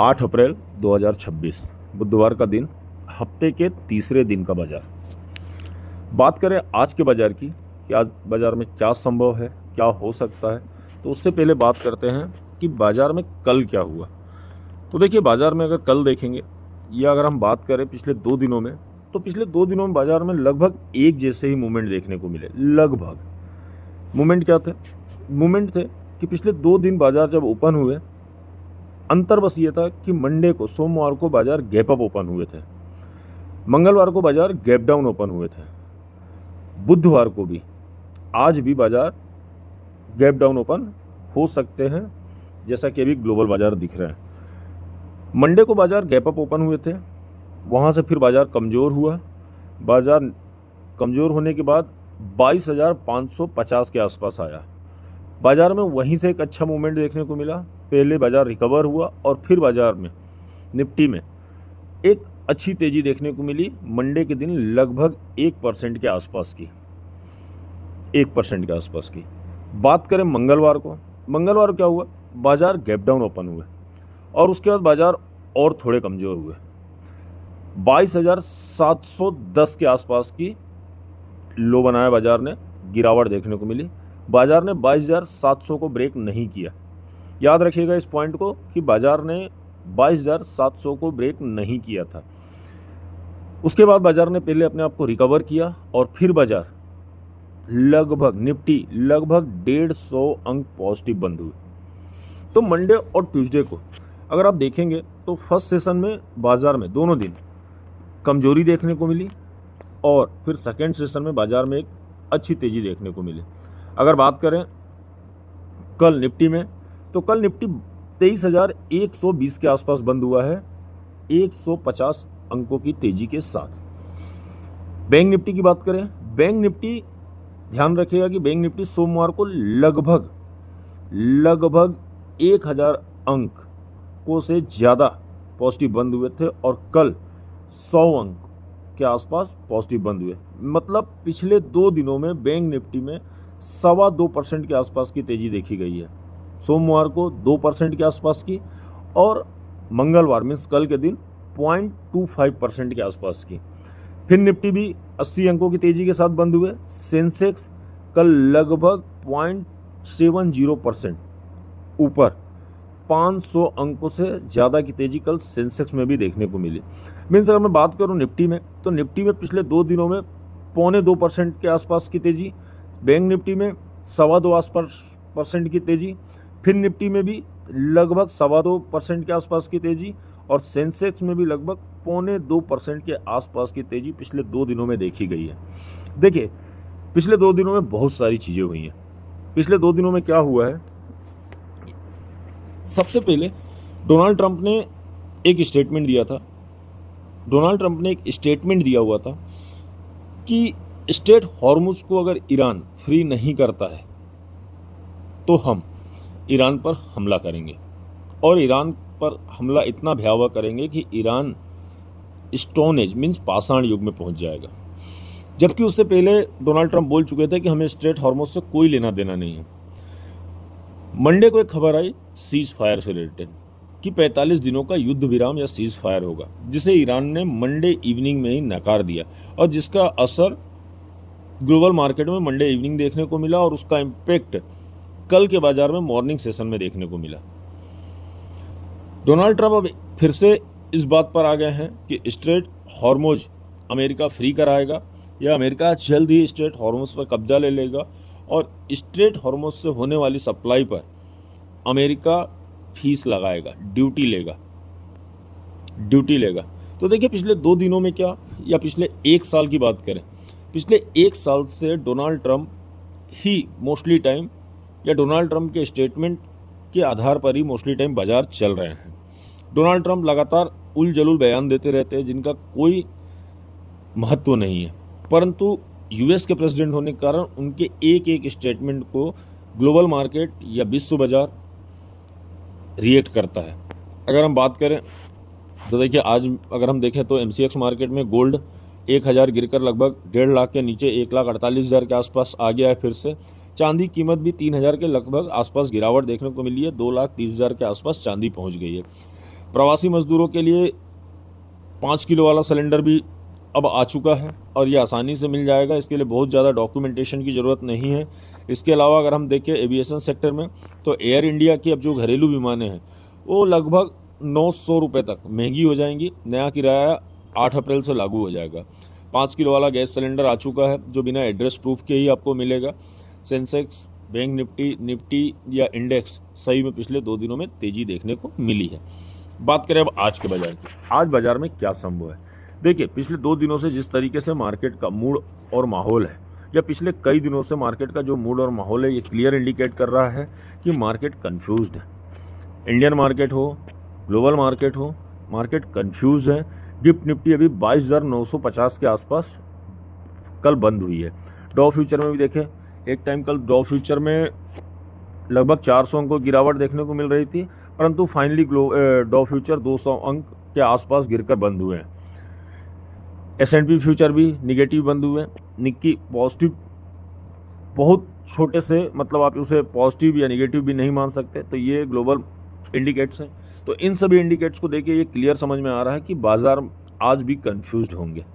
8 अप्रैल 2026 बुधवार का दिन, हफ्ते के तीसरे दिन का बाजार। बात करें आज के बाजार की कि आज बाजार में क्या संभव है, क्या हो सकता है, तो उससे पहले बात करते हैं कि बाजार में कल क्या हुआ। तो देखिए, बाजार में अगर कल देखेंगे या अगर हम बात करें पिछले 2 दिनों में, तो पिछले 2 दिनों में बाजार में लगभग एक जैसे ही मूवमेंट देखने को मिले। लगभग मूवमेंट क्या थे? मूवमेंट थे कि पिछले 2 दिन बाजार जब ओपन हुए, अंतर बस ये था कि मंडे को, सोमवार को बाजार गैप अप ओपन हुए थे, मंगलवार को बाजार गैप डाउन ओपन हुए थे, बुधवार को भी, आज भी बाजार गैप डाउन ओपन हो सकते हैं, जैसा कि अभी ग्लोबल बाजार दिख रहे हैं। मंडे को बाजार गैप अप ओपन हुए थे, वहाँ से फिर बाजार कमज़ोर हुआ। बाजार कमज़ोर होने के बाद 22,550 के आसपास आया। बाजार में वहीं से एक अच्छा मूवमेंट देखने को मिला। पहले बाजार रिकवर हुआ और फिर बाजार में निफ्टी में एक अच्छी तेज़ी देखने को मिली मंडे के दिन, लगभग 1% के आसपास की, 1% के आसपास की। बात करें मंगलवार को, मंगलवार क्या हुआ? बाजार गैप डाउन ओपन हुए और उसके बाद बाजार और थोड़े कमज़ोर हुए। 22,710 के आसपास की लो बनाया बाजार ने, गिरावट देखने को मिली। बाजार ने 22,700 को ब्रेक नहीं किया। याद रखिएगा इस पॉइंट को कि बाजार ने 22,700 को ब्रेक नहीं किया था। उसके बाद बाजार ने पहले अपने आप को रिकवर किया और फिर बाजार लगभग, निफ्टी लगभग 150 अंक पॉजिटिव बंद हुए। तो मंडे और ट्यूसडे को अगर आप देखेंगे तो फर्स्ट सेशन में बाजार में दोनों दिन कमजोरी देखने को मिली और फिर सेकेंड सेशन में बाजार में एक अच्छी तेजी देखने को मिली। अगर बात करें कल निफ्टी में, तो कल निफ्टी 23,120 के आसपास बंद हुआ है, 150 अंकों की तेजी के साथ। बैंक निफ्टी की बात करें, बैंक निफ्टी, ध्यान रखिएगा कि बैंक निफ्टी सोमवार को लगभग 1,000 अंक को से ज़्यादा पॉजिटिव बंद हुए थे और कल 100 अंक के आसपास पॉजिटिव बंद हुए। मतलब पिछले 2 दिनों में बैंक निफ्टी में 2.25% के आसपास की तेजी देखी गई है। सोमवार को 2% के आसपास की और मंगलवार मीन्स कल के दिन 0.25% के आसपास की। फिर निफ्टी भी 80 अंकों की तेजी के साथ बंद हुए। सेंसेक्स कल लगभग 0.70% ऊपर, 500 अंकों से ज़्यादा की तेजी कल सेंसेक्स में भी देखने को मिली। मीन्स अगर मैं बात करूं निफ्टी में, तो निफ्टी में पिछले 2 दिनों में 0.25% के आसपास की तेजी, बैंक निफ्टी में 2.25% की तेजी, फिर निफ्टी में भी लगभग 2.25% के आसपास की तेजी और सेंसेक्स में भी लगभग 0.25% के आसपास की तेजी पिछले 2 दिनों में देखी गई है। देखिए, पिछले 2 दिनों में बहुत सारी चीज़ें हुई हैं। पिछले 2 दिनों में क्या हुआ है? सबसे पहले डोनाल्ड ट्रंप ने एक स्टेटमेंट दिया था। डोनाल्ड ट्रंप ने एक स्टेटमेंट दिया हुआ था कि स्ट्रेट हॉर्मुज को अगर ईरान फ्री नहीं करता है तो हम ईरान पर हमला करेंगे और ईरान पर हमला इतना भयावह करेंगे कि ईरान स्टोन एज मीन्स पाषाण युग में पहुंच जाएगा। जबकि उससे पहले डोनाल्ड ट्रंप बोल चुके थे कि हमें स्ट्रेट हॉर्मुज से कोई लेना देना नहीं है। मंडे को एक खबर आई सीज फायर से रिलेटेड कि 45 दिनों का युद्ध विराम या सीज फायर होगा, जिसे ईरान ने मंडे इवनिंग में ही नकार दिया और जिसका असर ग्लोबल मार्केट में मंडे इवनिंग देखने को मिला और उसका इम्पैक्ट कल के बाजार में मॉर्निंग सेशन में देखने को मिला। डोनाल्ड ट्रंप अब फिर से इस बात पर आ गए हैं कि स्ट्रेट हॉर्मुज अमेरिका फ्री कराएगा या अमेरिका जल्द ही स्ट्रेट हॉर्मुज पर कब्जा ले लेगा और स्ट्रेट हॉर्मुज से होने वाली सप्लाई पर अमेरिका फीस लगाएगा, ड्यूटी लेगा। तो देखिए, पिछले 2 दिनों में क्या, या पिछले 1 साल की बात करें, पिछले 1 साल से डोनाल्ड ट्रंप ही मोस्टली टाइम, या डोनाल्ड ट्रंप के स्टेटमेंट के आधार पर ही मोस्टली टाइम बाजार चल रहे हैं। डोनाल्ड ट्रंप लगातार उल-जलूल बयान देते रहते हैं जिनका कोई महत्व नहीं है, परंतु यूएस के प्रेसिडेंट होने के कारण उनके एक एक स्टेटमेंट को ग्लोबल मार्केट या विश्व बाजार रिएक्ट करता है। अगर हम बात करें तो देखिए, आज अगर हम देखें तो एमसीएक्स मार्केट में गोल्ड 1,000 गिरकर लगभग 1.5 लाख के नीचे 1,48,000 के आसपास आ गया है फिर से। चांदी कीमत भी 3,000 के लगभग आसपास गिरावट देखने को मिली है, 2,30,000 के आसपास चांदी पहुंच गई है। प्रवासी मजदूरों के लिए 5 किलो वाला सिलेंडर भी अब आ चुका है और ये आसानी से मिल जाएगा। इसके लिए बहुत ज़्यादा डॉक्यूमेंटेशन की ज़रूरत नहीं है। इसके अलावा अगर हम देखें एविएशन सेक्टर में, तो एयर इंडिया की अब जो घरेलू विमानें हैं वो लगभग 900 रुपये तक महंगी हो जाएंगी। नया किराया 8 अप्रैल से लागू हो जाएगा। 5 किलो वाला गैस सिलेंडर आ चुका है जो बिना एड्रेस प्रूफ के ही आपको मिलेगा। सेंसेक्स, बैंक निफ्टी या इंडेक्स सही में पिछले 2 दिनों में तेज़ी देखने को मिली है। बात करें अब आज के बाजार की, आज बाजार में क्या संभव है। देखिए, पिछले 2 दिनों से जिस तरीके से मार्केट का मूड और माहौल है, या पिछले कई दिनों से मार्केट का जो मूड और माहौल है, ये क्लियर इंडिकेट कर रहा है कि मार्केट कंफ्यूज्ड है। इंडियन मार्केट हो, ग्लोबल मार्केट हो, मार्केट कंफ्यूज है। गिफ्ट निफ्टी अभी 22,950 के आसपास कल बंद हुई है। डॉ फ्यूचर में भी देखें, एक टाइम कल डॉ फ्यूचर में लगभग 400 अंक को गिरावट देखने को मिल रही थी, परंतु फाइनली डॉ फ्यूचर 200 अंक के आसपास गिरकर बंद हुए हैं। S&P फ्यूचर भी निगेटिव बंद हुए। निक्की पॉजिटिव, बहुत छोटे से, मतलब आप उसे पॉजिटिव या निगेटिव भी नहीं मान सकते। तो ये ग्लोबल इंडिकेट्स हैं। तो इन सभी इंडिकेट्स को देखिए, ये क्लियर समझ में आ रहा है कि बाजार आज भी कंफ्यूज्ड होंगे।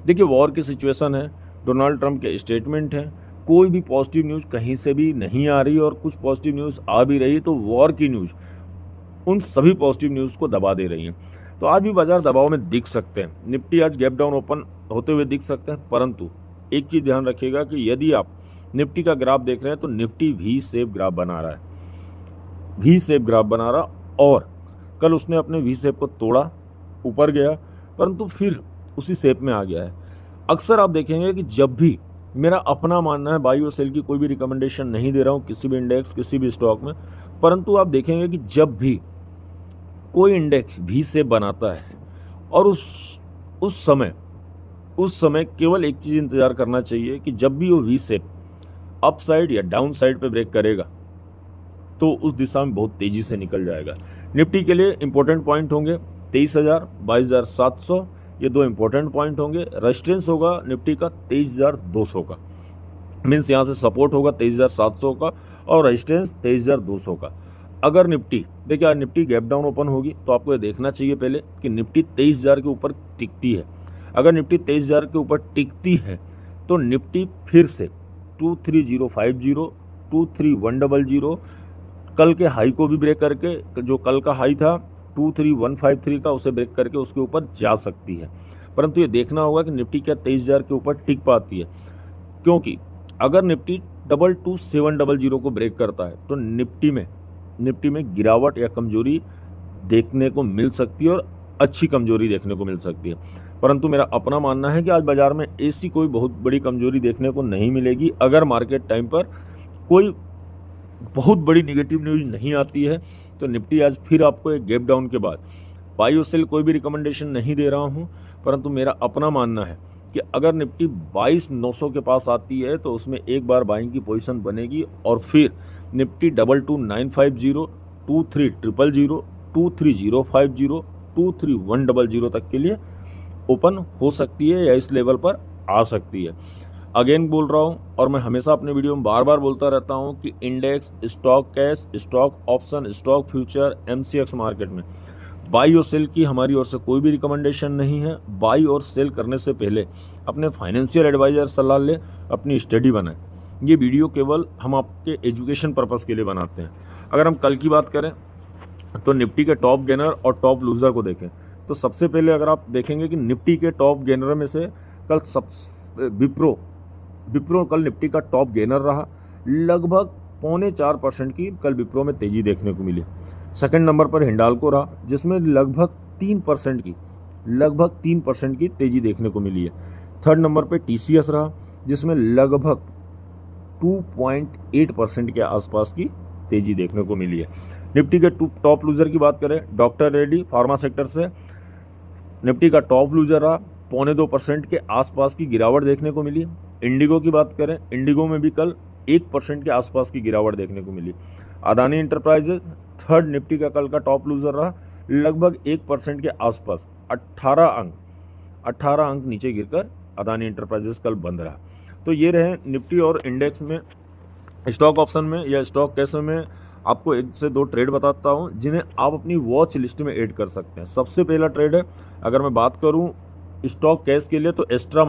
देखिए, वॉर की सिचुएशन है, डोनाल्ड ट्रंप के स्टेटमेंट हैं, कोई भी पॉजिटिव न्यूज़ कहीं से भी नहीं आ रही, और कुछ पॉजिटिव न्यूज़ आ भी रही तो वॉर की न्यूज़ उन सभी पॉजिटिव न्यूज़ को दबा दे रही हैं। तो आज भी बाजार दबाव में दिख सकते हैं। निफ्टी आज गैप डाउन ओपन होते हुए दिख सकते हैं, परंतु एक चीज़ ध्यान रखिएगा कि यदि आप निफ्टी का ग्राफ देख रहे हैं तो निफ्टी वी शेप ग्राफ बना रहा है, वी शेप ग्राफ बना रहा। और कल उसने अपने वी शेप को तोड़ा, ऊपर गया, परंतु फिर उसी शेप में आ गया है। अक्सर आप देखेंगे कि जब भी, मेरा अपना मानना है, बाई और सेल की कोई भी रिकमेंडेशन नहीं दे रहा हूँ किसी भी इंडेक्स, किसी भी स्टॉक में, परंतु आप देखेंगे कि जब भी कोई इंडेक्स वी शेप बनाता है और उस समय केवल एक चीज़ इंतजार करना चाहिए कि जब भी वो वी शेप अप साइड या डाउन साइड पे ब्रेक करेगा तो उस दिशा में बहुत तेजी से निकल जाएगा। निफ्टी के लिए इंपॉर्टेंट पॉइंट होंगे 23,000, 22,700, ये 2 इंपॉर्टेंट पॉइंट होंगे। रेजिस्टेंस होगा निफ्टी का 23,200 का, मीन्स यहाँ से सपोर्ट होगा 23,700 का और रेजिस्टेंस 23,200 का। अगर निफ्टी, देखिए आज निफ्टी गैप डाउन ओपन होगी तो आपको ये देखना चाहिए पहले कि निफ्टी 23,000 के ऊपर टिकती है। अगर निफ्टी 23,000 के ऊपर टिकती है तो निफ्टी फिर से 23,050, 23,100, कल के हाई को भी ब्रेक करके, जो कल का हाई था 23,153 का, उसे ब्रेक करके उसके ऊपर जा सकती है। परंतु ये देखना होगा कि निफ्टी क्या 23,000 के ऊपर टिक पाती है, क्योंकि अगर निफ्टी 22,700 को ब्रेक करता है तो निफ्टी में गिरावट या कमजोरी देखने को मिल सकती है, और अच्छी कमजोरी देखने को मिल सकती है। परंतु मेरा अपना मानना है कि आज बाजार में ऐसी कोई बहुत बड़ी कमजोरी देखने को नहीं मिलेगी। अगर मार्केट टाइम पर कोई बहुत बड़ी नेगेटिव न्यूज़ नहीं आती है तो निफ्टी आज फिर आपको एक गैप डाउन के बाद, बाई और सेल कोई भी रिकमेंडेशन नहीं दे रहा हूं, परंतु मेरा अपना मानना है कि अगर निफ्टी 22,900 के पास आती है तो उसमें एक बार बाइंग की पोजीशन बनेगी, और फिर निफ्टी 22,950, 23,000, 23,050, 23,100 तक के लिए ओपन हो सकती है या इस लेवल पर आ सकती है। अगेन बोल रहा हूँ, और मैं हमेशा अपने वीडियो में बार बार बोलता रहता हूँ कि index, stock cash, stock option, stock future, MCX market में बाई और सेल की हमारी ओर से कोई भी रिकमेंडेशन नहीं है। बाई और सेल करने से पहले अपने फाइनेंशियल एडवाइजर सलाह ले, अपनी स्टडी बनाएं। ये वीडियो केवल हम आपके एजुकेशन पर्पस के लिए बनाते हैं। अगर हम कल की बात करें तो निफ्टी के टॉप गेनर और टॉप लूजर को देखें तो सबसे पहले अगर आप देखेंगे कि निफ्टी के टॉप गेनर में से कल विप्रो कल निफ्टी का टॉप गेनर रहा। लगभग 3.25% की कल विप्रो में तेजी देखने को मिली। सेकंड नंबर पर हिंडाल्को रहा, जिसमें लगभग 3% की तेजी देखने को मिली है। थर्ड नंबर पर TCS रहा, जिसमें लगभग 2.8% के आसपास की तेजी देखने को मिली है। निफ्टी के टॉप लूजर की बात करें, डॉक्टर रेड्डी फार्मा सेक्टर से निफ्टी का टॉप लूजर रहा, 0.25% के आसपास की गिरावट देखने को मिली। इंडिगो की बात करें, इंडिगो में भी कल 1% के आसपास की गिरावट देखने को मिली। अदानी एंटरप्राइजेज थर्ड निफ्टी का कल का टॉप लूजर रहा, लगभग 1% के आसपास 18 अंक नीचे गिरकर अदानी एंटरप्राइजेज कल बंद रहा। तो ये रहे निफ्टी और इंडेक्स में। स्टॉक ऑप्शन में या स्टॉक कैश में आपको 1 से 2 ट्रेड बताता हूँ जिन्हें आप अपनी वॉच लिस्ट में ऐड कर सकते हैं। सबसे पहला ट्रेड है, अगर मैं बात करूँ स्टॉक कैश के लिए, तो एस्ट्रा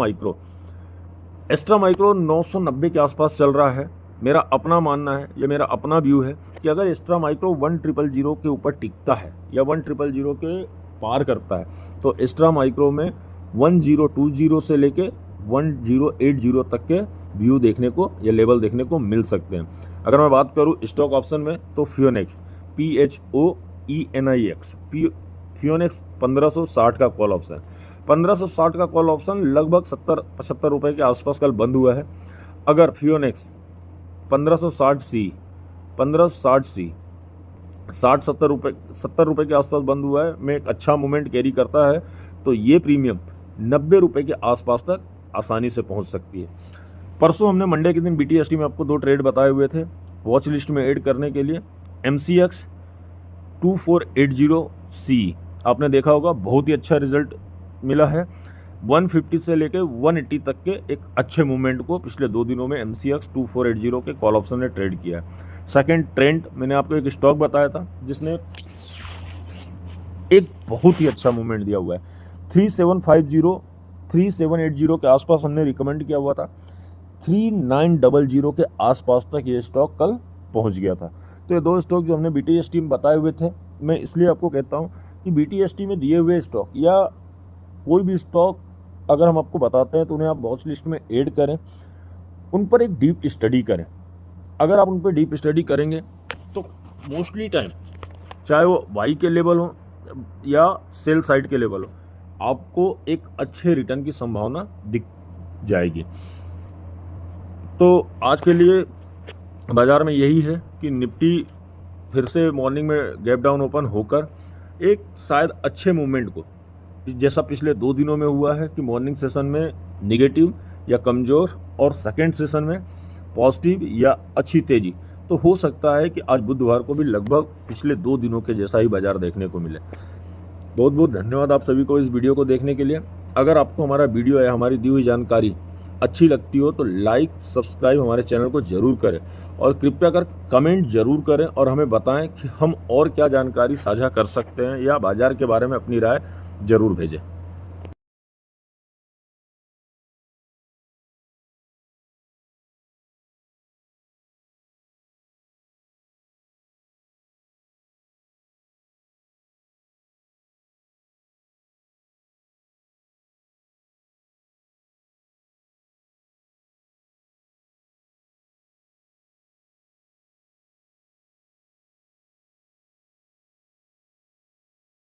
माइक्रो 990 के आसपास चल रहा है। मेरा अपना मानना है, ये मेरा अपना व्यू है कि अगर एस्ट्रा माइक्रो 1000 के ऊपर टिकता है या 1000 के पार करता है, तो एस्ट्रा माइक्रो में 1020 से लेके 1080 तक के व्यू देखने को या लेवल देखने को मिल सकते हैं। अगर मैं बात करूं स्टॉक ऑप्शन में, तो फियोनेक्स फियोनेक्स 1560 का कॉल ऑप्शन, 1560 का कॉल ऑप्शन लगभग 70-75 रुपए के आसपास कल बंद हुआ है। अगर फियोनेक्स 1560 सी 60-70 रुपए के आसपास बंद हुआ है, में एक अच्छा मूवमेंट कैरी करता है, तो ये प्रीमियम 90 रुपए के आसपास तक आसानी से पहुंच सकती है। परसों हमने मंडे के दिन BTST में आपको 2 ट्रेड बताए हुए थे वॉच लिस्ट में ऐड करने के लिए। MCX 2480C आपने देखा होगा, बहुत ही अच्छा रिजल्ट मिला है। 150 से लेके 180 तक के एक अच्छे मूवमेंट को पिछले 2 दिनों में MCX 2480 के कॉल ऑप्शन ने ट्रेड किया है। सेकंड ट्रेंड, मैंने आपको एक स्टॉक बताया था जिसने एक बहुत ही अच्छा मूवमेंट दिया हुआ है। 3780 के आसपास हमने रिकमेंड किया हुआ था, 3900 के आसपास तक ये स्टॉक कल पहुंच गया था। तो ये 2 स्टॉक जो हमने BTST में बताए हुए थे, मैं इसलिए आपको कहता हूं कि BTST में दिए हुए स्टॉक या कोई भी स्टॉक अगर हम आपको बताते हैं तो उन्हें आप वॉच लिस्ट में ऐड करें, उन पर एक डीप स्टडी करें। अगर आप उन पर डीप स्टडी करेंगे तो मोस्टली टाइम, चाहे वो बाई के लेवल हो या सेल साइड के लेवल हो, आपको एक अच्छे रिटर्न की संभावना दिख जाएगी। तो आज के लिए बाजार में यही है कि निफ्टी फिर से मॉर्निंग में गैप डाउन ओपन होकर एक शायद अच्छे मूवमेंट को, जैसा पिछले 2 दिनों में हुआ है कि मॉर्निंग सेशन में निगेटिव या कमज़ोर और सेकंड सेशन में पॉजिटिव या अच्छी तेजी, तो हो सकता है कि आज बुधवार को भी लगभग पिछले 2 दिनों के जैसा ही बाजार देखने को मिले। बहुत बहुत धन्यवाद आप सभी को इस वीडियो को देखने के लिए। अगर आपको हमारा वीडियो या हमारी दी हुई जानकारी अच्छी लगती हो तो लाइक सब्सक्राइब हमारे चैनल को जरूर करें और कृपया कर कमेंट जरूर करें और हमें बताएं कि हम और क्या जानकारी साझा कर सकते हैं या बाजार के बारे में अपनी राय जरूर भेजें।